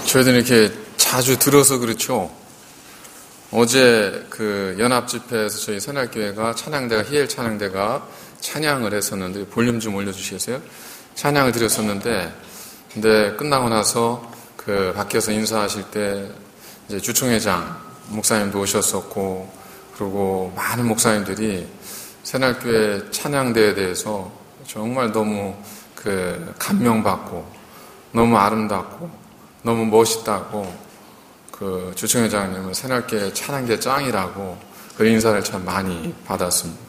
저희들은 이렇게 자주 들어서 그렇죠. 어제 그 연합집회에서 저희 새날교회가 찬양대가, 희엘 찬양대가 찬양을 했었는데, 볼륨 좀 올려주시겠어요? 찬양을 드렸었는데, 근데 끝나고 나서 그 밖에서 인사하실 때 이제 주총회장 목사님도 오셨었고, 그리고 많은 목사님들이 새날교회 찬양대에 대해서 정말 너무 그 감명받고, 너무 아름답고, 너무 멋있다고, 그 주총회장님은 새날교회 찬양대 짱이라고 그 인사를 참 많이 받았습니다.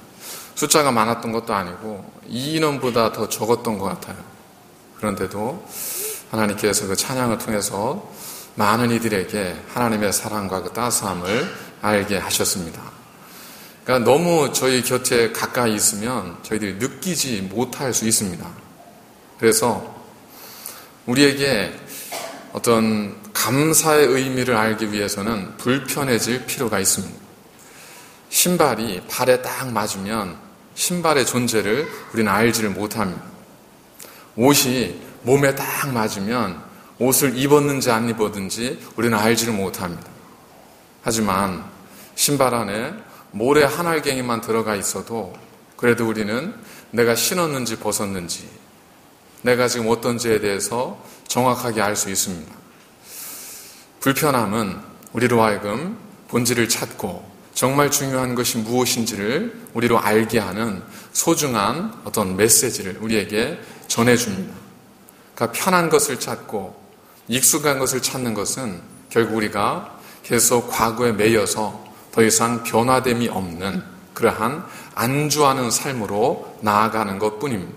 숫자가 많았던 것도 아니고 2인원보다 더 적었던 것 같아요. 그런데도 하나님께서 그 찬양을 통해서 많은 이들에게 하나님의 사랑과 그 따스함을 알게 하셨습니다. 그러니까 너무 저희 곁에 가까이 있으면 저희들이 느끼지 못할 수 있습니다. 그래서 우리에게 어떤 감사의 의미를 알기 위해서는 불편해질 필요가 있습니다. 신발이 발에 딱 맞으면 신발의 존재를 우리는 알지를 못합니다. 옷이 몸에 딱 맞으면 옷을 입었는지 안 입었는지 우리는 알지를 못합니다. 하지만 신발 안에 모래 한 알갱이만 들어가 있어도 그래도 우리는 내가 신었는지 벗었는지, 내가 지금 어떤지에 대해서 정확하게 알 수 있습니다. 불편함은 우리로 하여금 본질을 찾고 정말 중요한 것이 무엇인지를 우리로 알게 하는 소중한 어떤 메시지를 우리에게 전해줍니다. 그러니까 편한 것을 찾고 익숙한 것을 찾는 것은 결국 우리가 계속 과거에 매여서 더 이상 변화됨이 없는 그러한 안주하는 삶으로 나아가는 것뿐입니다.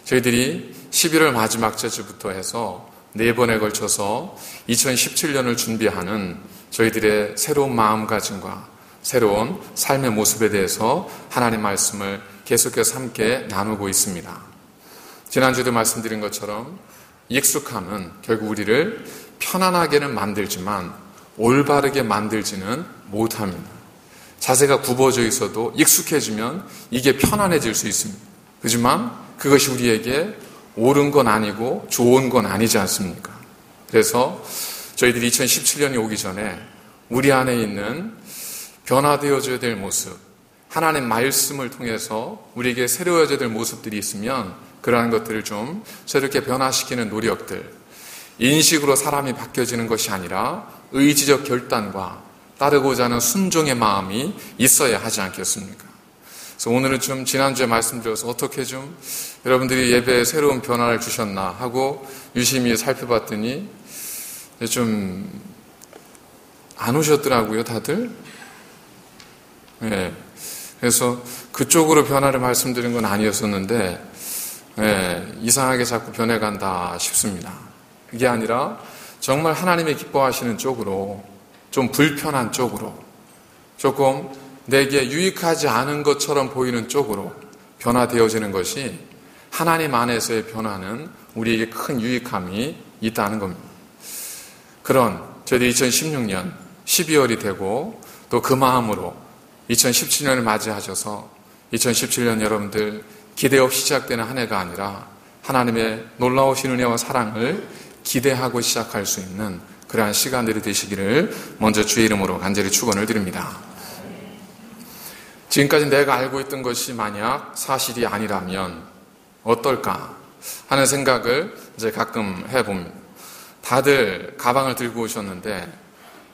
저희들이 11월 마지막 주부터 해서 4번에 걸쳐서 2017년을 준비하는 저희들의 새로운 마음가짐과 새로운 삶의 모습에 대해서 하나님 말씀을 계속해서 함께 나누고 있습니다. 지난주에도 말씀드린 것처럼 익숙함은 결국 우리를 편안하게는 만들지만 올바르게 만들지는 못합니다. 자세가 굽어져 있어도 익숙해지면 이게 편안해질 수 있습니다. 하지만 그것이 우리에게 옳은 건 아니고 좋은 건 아니지 않습니까? 그래서 저희들이 2017년이 오기 전에 우리 안에 있는 변화되어져야 될 모습, 하나님 말씀을 통해서 우리에게 새로워져야 될 모습들이 있으면 그러한 것들을 좀 새롭게 변화시키는 노력들, 인식으로 사람이 바뀌어지는 것이 아니라 의지적 결단과 따르고자 하는 순종의 마음이 있어야 하지 않겠습니까? 그래서 오늘은 좀 지난주에 말씀드려서 어떻게 좀 여러분들이 예배에 새로운 변화를 주셨나 하고 유심히 살펴봤더니 좀 안 오셨더라고요, 다들. 예. 그래서 그쪽으로 변화를 말씀드린 건 아니었었는데, 예, 이상하게 자꾸 변해간다 싶습니다. 그게 아니라 정말 하나님의 기뻐하시는 쪽으로, 좀 불편한 쪽으로, 조금 내게 유익하지 않은 것처럼 보이는 쪽으로 변화되어지는 것이 하나님 안에서의 변화는 우리에게 큰 유익함이 있다는 겁니다. 그런 저희들 2016년 12월이 되고 또 그 마음으로 2017년을 맞이하셔서 2017년 여러분들 기대 없이 시작되는 한 해가 아니라 하나님의 놀라우신 은혜와 사랑을 기대하고 시작할 수 있는 그러한 시간들이 되시기를 먼저 주의 이름으로 간절히 축원을 드립니다. 지금까지 내가 알고 있던 것이 만약 사실이 아니라면 어떨까 하는 생각을 이제 가끔 해봅니다. 다들 가방을 들고 오셨는데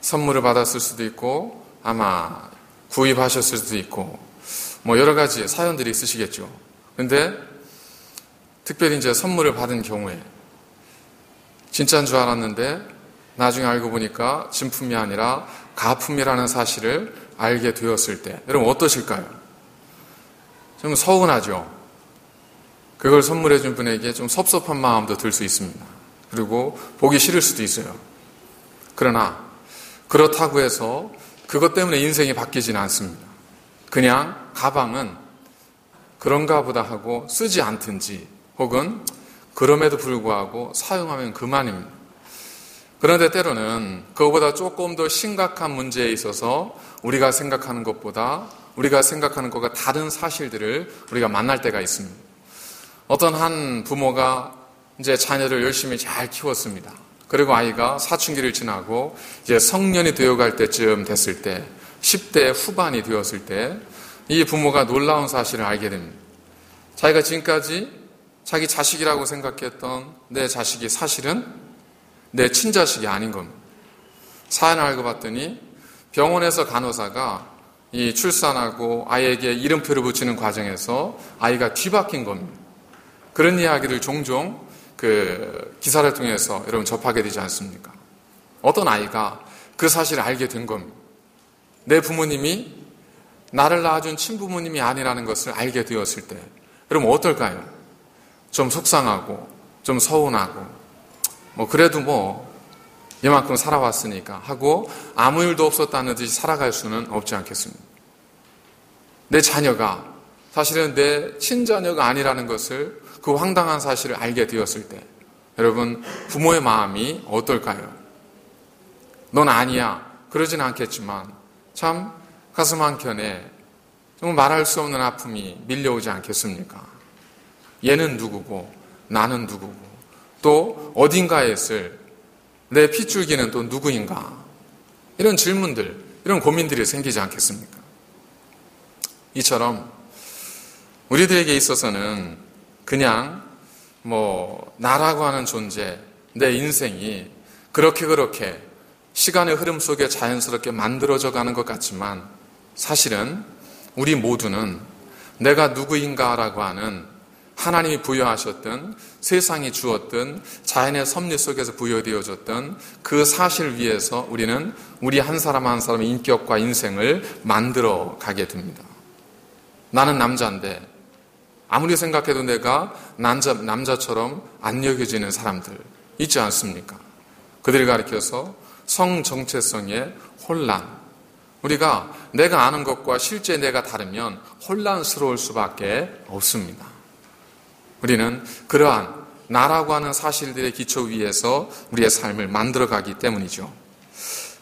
선물을 받았을 수도 있고 아마 구입하셨을 수도 있고 뭐 여러 가지 사연들이 있으시겠죠. 근데 특별히 이제 선물을 받은 경우에 진짜인 줄 알았는데 나중에 알고 보니까 진품이 아니라 가품이라는 사실을 알게 되었을 때 여러분 어떠실까요? 좀 서운하죠. 그걸 선물해 준 분에게 좀 섭섭한 마음도 들 수 있습니다. 그리고 보기 싫을 수도 있어요. 그러나 그렇다고 해서 그것 때문에 인생이 바뀌지는 않습니다. 그냥 가방은 그런가 보다 하고 쓰지 않든지 혹은 그럼에도 불구하고 사용하면 그만입니다. 그런데 때로는 그것보다 조금 더 심각한 문제에 있어서 우리가 생각하는 것과 다른 사실들을 우리가 만날 때가 있습니다. 어떤 한 부모가 이제 자녀를 열심히 잘 키웠습니다. 그리고 아이가 사춘기를 지나고 이제 성년이 되어갈 때쯤 됐을 때 10대 후반이 되었을 때 이 부모가 놀라운 사실을 알게 됩니다. 자기가 지금까지 자기 자식이라고 생각했던 내 자식이 사실은 내 친자식이 아닌 겁니다. 사연을 알고 봤더니 병원에서 간호사가 이 출산하고 아이에게 이름표를 붙이는 과정에서 아이가 뒤바뀐 겁니다. 그런 이야기를 종종 기사를 통해서 여러분 접하게 되지 않습니까? 어떤 아이가 그 사실을 알게 된 겁니다. 내 부모님이 나를 낳아준 친부모님이 아니라는 것을 알게 되었을 때 여러분 어떨까요? 좀 속상하고 좀 서운하고 그래도 이만큼 살아왔으니까 하고 아무 일도 없었다는 듯이 살아갈 수는 없지 않겠습니까? 내 자녀가 사실은 내 친자녀가 아니라는 것을 그 황당한 사실을 알게 되었을 때 여러분 부모의 마음이 어떨까요? 넌 아니야 그러진 않겠지만 참 가슴 한켠에 정말 말할 수 없는 아픔이 밀려오지 않겠습니까? 얘는 누구고 나는 누구고 또 어딘가에 있을 내 핏줄기는 또 누구인가? 이런 질문들, 이런 고민들이 생기지 않겠습니까? 이처럼 우리들에게 있어서는 그냥 나라고 하는 존재, 내 인생이 그렇게 시간의 흐름 속에 자연스럽게 만들어져 가는 것 같지만 사실은 우리 모두는 내가 누구인가라고 하는 하나님이 부여하셨던 세상이 주었던 자연의 섭리 속에서 부여되어졌던 그 사실 위에서 우리는 우리 한 사람 한 사람의 인격과 인생을 만들어 가게 됩니다. 나는 남자인데 아무리 생각해도 내가 남자처럼 안 여겨지는 사람들 있지 않습니까? 그들을 가리켜서 성정체성의 혼란. 우리가 내가 아는 것과 실제 내가 다르면 혼란스러울 수밖에 없습니다. 우리는 그러한 나라고 하는 사실들의 기초 위에서 우리의 삶을 만들어가기 때문이죠.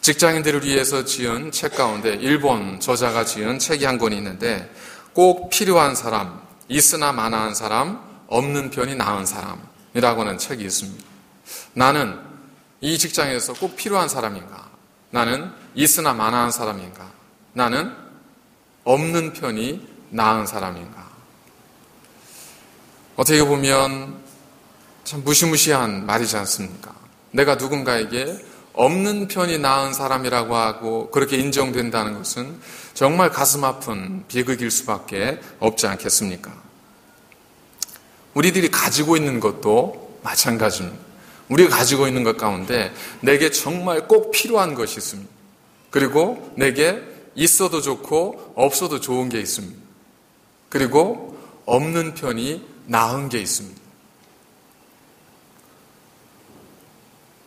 직장인들을 위해서 지은 책 가운데 일본 저자가 지은 책이 한 권이 있는데 꼭 필요한 사람, 있으나 마나한 사람, 없는 편이 나은 사람이라고 하는 책이 있습니다. 나는 이 직장에서 꼭 필요한 사람인가? 나는 있으나 마나한 사람인가? 나는 없는 편이 나은 사람인가? 어떻게 보면 참 무시무시한 말이지 않습니까? 내가 누군가에게 없는 편이 나은 사람이라고 하고 그렇게 인정된다는 것은 정말 가슴 아픈 비극일 수밖에 없지 않겠습니까? 우리들이 가지고 있는 것도 마찬가지입니다. 우리가 가지고 있는 것 가운데 내게 정말 꼭 필요한 것이 있습니다. 그리고 내게 있어도 좋고 없어도 좋은 게 있습니다. 그리고 없는 편이 나은 게 있습니다.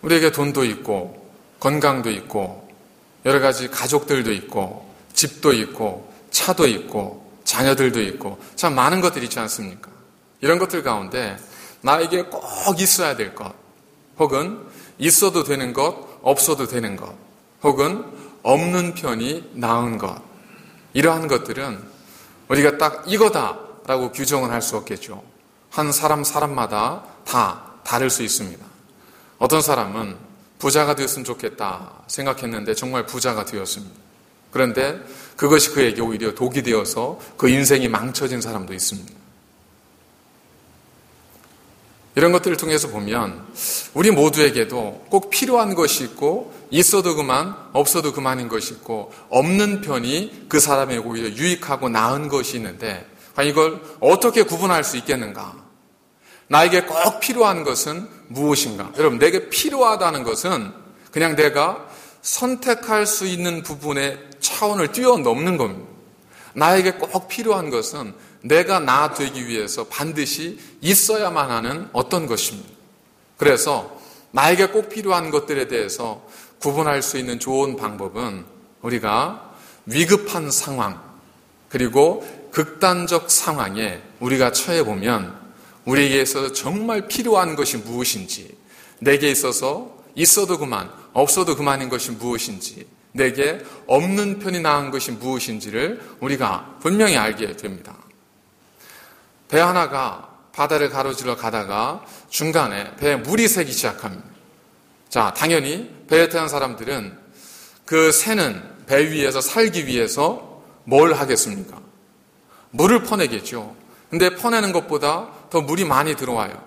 우리에게 돈도 있고 건강도 있고 여러 가지 가족들도 있고 집도 있고 차도 있고 자녀들도 있고 참 많은 것들이 있지 않습니까? 이런 것들 가운데 나에게 꼭 있어야 될 것 혹은 있어도 되는 것, 없어도 되는 것 혹은 없는 편이 나은 것 이러한 것들은 우리가 딱 이거다라고 규정을 할 수 없겠죠. 한 사람마다 다 다를 수 있습니다. 어떤 사람은 부자가 되었으면 좋겠다 생각했는데 정말 부자가 되었습니다. 그런데 그것이 그에게 오히려 독이 되어서 그 인생이 망쳐진 사람도 있습니다. 이런 것들을 통해서 보면 우리 모두에게도 꼭 필요한 것이 있고 있어도 그만 없어도 그만인 것이 있고 없는 편이 그 사람에게 오히려 유익하고 나은 것이 있는데 이걸 어떻게 구분할 수 있겠는가? 나에게 꼭 필요한 것은 무엇인가? 여러분, 내게 필요하다는 것은 그냥 내가 선택할 수 있는 부분의 차원을 뛰어넘는 겁니다. 나에게 꼭 필요한 것은 내가 나 되기 위해서 반드시 있어야만 하는 어떤 것입니다. 그래서 나에게 꼭 필요한 것들에 대해서 구분할 수 있는 좋은 방법은 우리가 위급한 상황 그리고 극단적 상황에 우리가 처해보면 우리에게 있어서 정말 필요한 것이 무엇인지, 내게 있어서 있어도 그만, 없어도 그만인 것이 무엇인지, 내게 없는 편이 나은 것이 무엇인지를 우리가 분명히 알게 됩니다. 배 하나가 바다를 가로질러 가다가 중간에 배에 물이 새기 시작합니다. 자, 당연히 배에 태운 사람들은 그 새는 배 위에서 살기 위해서 뭘 하겠습니까? 물을 퍼내겠죠. 근데 퍼내는 것보다 더 물이 많이 들어와요.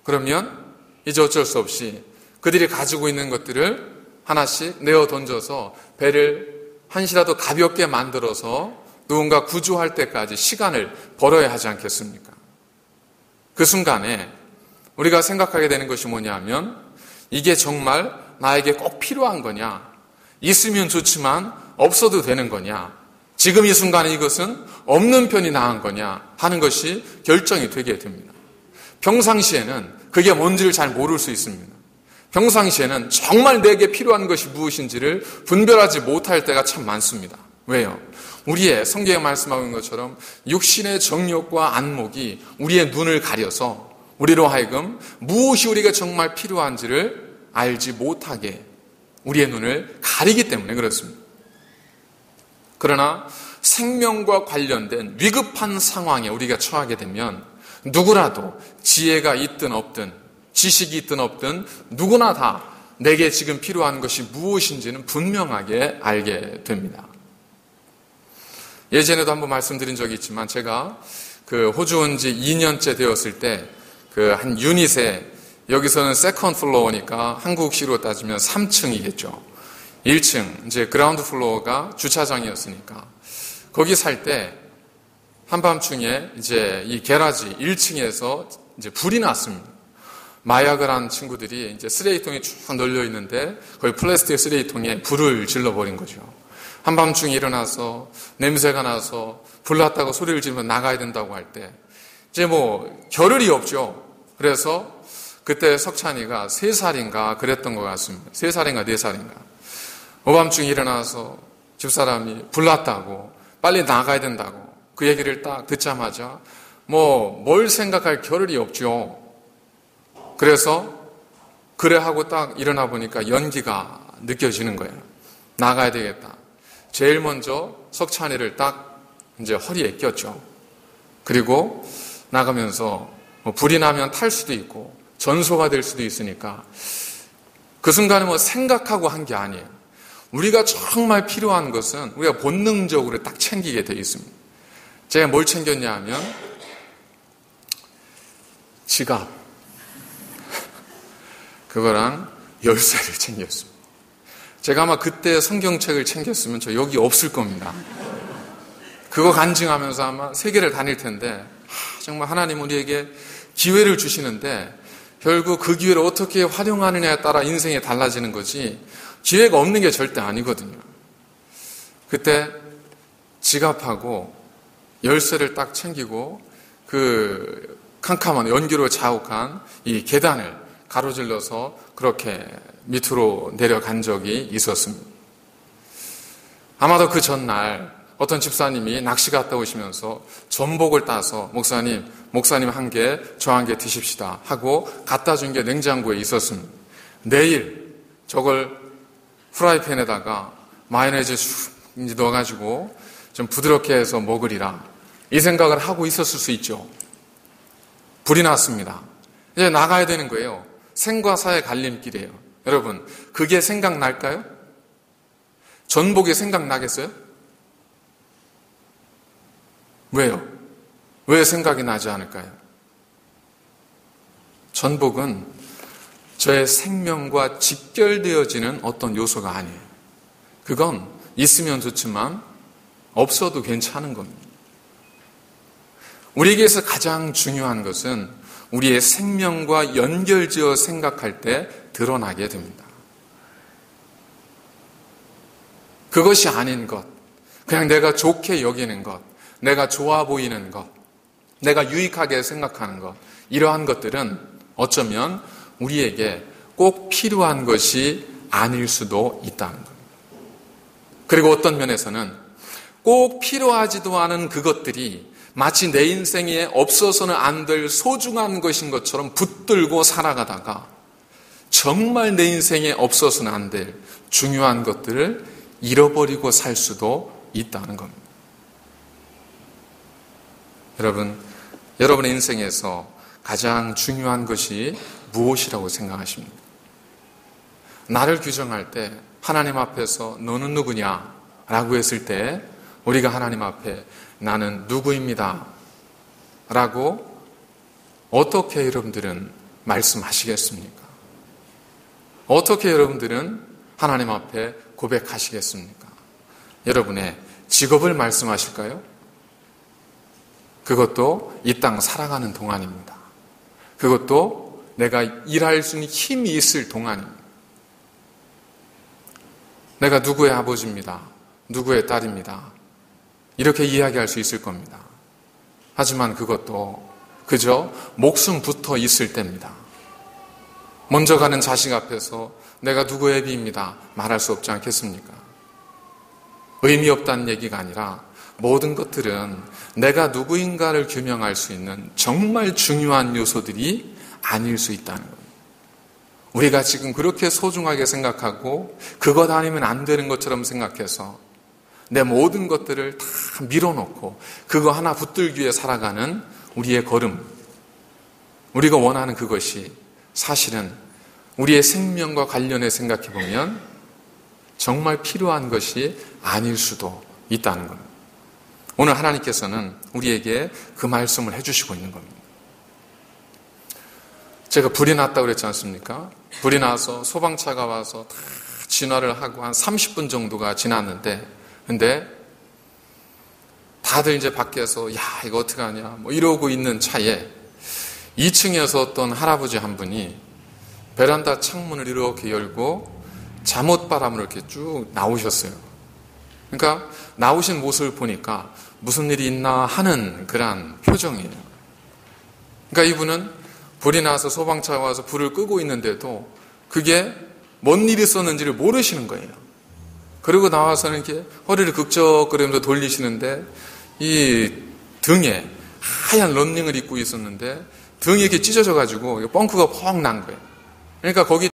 그러면 이제 어쩔 수 없이 그들이 가지고 있는 것들을 하나씩 내어 던져서 배를 한시라도 가볍게 만들어서 누군가 구조할 때까지 시간을 벌어야 하지 않겠습니까? 그 순간에 우리가 생각하게 되는 것이 뭐냐면 이게 정말 나에게 꼭 필요한 거냐? 있으면 좋지만 없어도 되는 거냐? 지금 이 순간에 이것은 없는 편이 나은 거냐? 하는 것이 결정이 되게 됩니다. 평상시에는 그게 뭔지를 잘 모를 수 있습니다. 평상시에는 정말 내게 필요한 것이 무엇인지를 분별하지 못할 때가 참 많습니다. 왜요? 우리의 성경에 말씀하고 있는 것처럼 육신의 정욕과 안목이 우리의 눈을 가려서 우리로 하여금 무엇이 우리가 정말 필요한지를 알지 못하게 우리의 눈을 가리기 때문에 그렇습니다. 그러나 생명과 관련된 위급한 상황에 우리가 처하게 되면 누구라도 지혜가 있든 없든 지식이 있든 없든 누구나 다 내게 지금 필요한 것이 무엇인지는 분명하게 알게 됩니다. 예전에도 한번 말씀드린 적이 있지만 제가 그 호주 온 지 2년째 되었을 때 그 한 유닛에 여기서는 세컨드 플로어니까 한국식으로 따지면 3층이겠죠. 1층 이제 그라운드 플로어가 주차장이었으니까 거기 살 때 한밤중에 이제 이 게라지 1층에서 이제 불이 났습니다. 마약을 한 친구들이 이제 쓰레기통이 쭉 널려 있는데 거기 플라스틱 쓰레기통에 불을 질러버린 거죠. 한밤중에 일어나서 냄새가 나서 불 났다고 소리를 지르면 나가야 된다고 할 때 이제 뭐 겨를이 없죠. 그래서 그때 석찬이가 3살인가 그랬던 것 같습니다. 3살인가 4살인가. 오밤중에 일어나서 집사람이 불 났다고 빨리 나가야 된다고 그 얘기를 딱 듣자마자 뭘 생각할 겨를이 없죠. 그래서 그래 하고 딱 일어나 보니까 연기가 느껴지는 거예요. 나가야 되겠다. 제일 먼저 석찬이를 딱 이제 허리에 꼈죠. 그리고 나가면서 불이 나면 탈 수도 있고 전소가 될 수도 있으니까 그 순간에 생각하고 한 게 아니에요. 우리가 정말 필요한 것은 우리가 본능적으로 딱 챙기게 되어 있습니다. 제가 뭘 챙겼냐 하면 지갑 그거랑 열쇠를 챙겼습니다. 제가 아마 그때 성경책을 챙겼으면 저 여기 없을 겁니다. 그거 간증하면서 아마 세계를 다닐 텐데 정말 하나님 우리에게 기회를 주시는데 결국 그 기회를 어떻게 활용하느냐에 따라 인생이 달라지는 거지 기회가 없는 게 절대 아니거든요. 그때 지갑하고 열쇠를 딱 챙기고 그 캄캄한 연기로 자욱한 이 계단을 가로질러서 그렇게 밑으로 내려간 적이 있었습니다. 아마도 그 전날 어떤 집사님이 낚시 갔다 오시면서 전복을 따서 목사님 한 개, 저 한 개 드십시다 하고 갖다 준 게 냉장고에 있었습니다. 내일 저걸 프라이팬에다가 마요네즈 슉 넣어가지고 좀 부드럽게 해서 먹으리라 이 생각을 하고 있었을 수 있죠. 불이 났습니다. 이제 나가야 되는 거예요. 생과 사의 갈림길이에요. 여러분 그게 생각날까요? 전복이 생각나겠어요? 왜요? 왜 생각이 나지 않을까요? 전복은 저의 생명과 직결되어지는 어떤 요소가 아니에요. 그건 있으면 좋지만 없어도 괜찮은 겁니다. 우리에게서 가장 중요한 것은 우리의 생명과 연결지어 생각할 때 드러나게 됩니다. 그것이 아닌 것, 그냥 내가 좋게 여기는 것, 내가 좋아 보이는 것, 내가 유익하게 생각하는 것, 이러한 것들은 어쩌면 우리에게 꼭 필요한 것이 아닐 수도 있다는 겁니다. 그리고 어떤 면에서는 꼭 필요하지도 않은 그것들이 마치 내 인생에 없어서는 안 될 소중한 것인 것처럼 붙들고 살아가다가 정말 내 인생에 없어서는 안 될 중요한 것들을 잃어버리고 살 수도 있다는 겁니다. 여러분의 인생에서 가장 중요한 것이 무엇이라고 생각하십니까? 나를 규정할 때 하나님 앞에서 너는 누구냐? 라고 했을 때 우리가 하나님 앞에 나는 누구입니다. 라고 어떻게 여러분들은 말씀하시겠습니까? 어떻게 여러분들은 하나님 앞에 고백하시겠습니까? 여러분의 직업을 말씀하실까요? 그것도 이 땅 살아가는 동안입니다. 그것도 내가 일할 수 있는 힘이 있을 동안입니다. 내가 누구의 아버지입니다. 누구의 딸입니다. 이렇게 이야기할 수 있을 겁니다. 하지만 그것도 그저 목숨 붙어 있을 때입니다. 먼저 가는 자식 앞에서 내가 누구의 애비입니다. 말할 수 없지 않겠습니까? 의미 없다는 얘기가 아니라 모든 것들은 내가 누구인가를 규명할 수 있는 정말 중요한 요소들이 아닐 수 있다는 겁니다. 우리가 지금 그렇게 소중하게 생각하고 그것 아니면 안 되는 것처럼 생각해서 내 모든 것들을 다 밀어놓고 그거 하나 붙들기 위해 살아가는 우리의 걸음, 우리가 원하는 그것이 사실은 우리의 생명과 관련해 생각해 보면 정말 필요한 것이 아닐 수도 있다는 겁니다. 오늘 하나님께서는 우리에게 그 말씀을 해주시고 있는 겁니다. 제가 불이 났다고 그랬지 않습니까? 불이 나서 소방차가 와서 다 진화를 하고 한 30분 정도가 지났는데, 근데 다들 이제 밖에서 야 이거 어떡하냐 뭐 이러고 있는 차에 2층에서 어떤 할아버지 한 분이 베란다 창문을 이렇게 열고 잠옷바람으로 이렇게 쭉 나오셨어요. 그러니까 나오신 모습을 보니까 무슨 일이 있나 하는 그런 표정이에요. 그러니까 이분은 불이 나서 소방차가 와서 불을 끄고 있는데도 그게 뭔 일이 있었는지를 모르시는 거예요. 그리고 나와서는 이렇게 허리를 극적거리면서 돌리시는데 이 등에 하얀 런닝을 입고 있었는데 등이 이렇게 찢어져가지고 뻥크가 펑 난 거예요. 그러니까 거기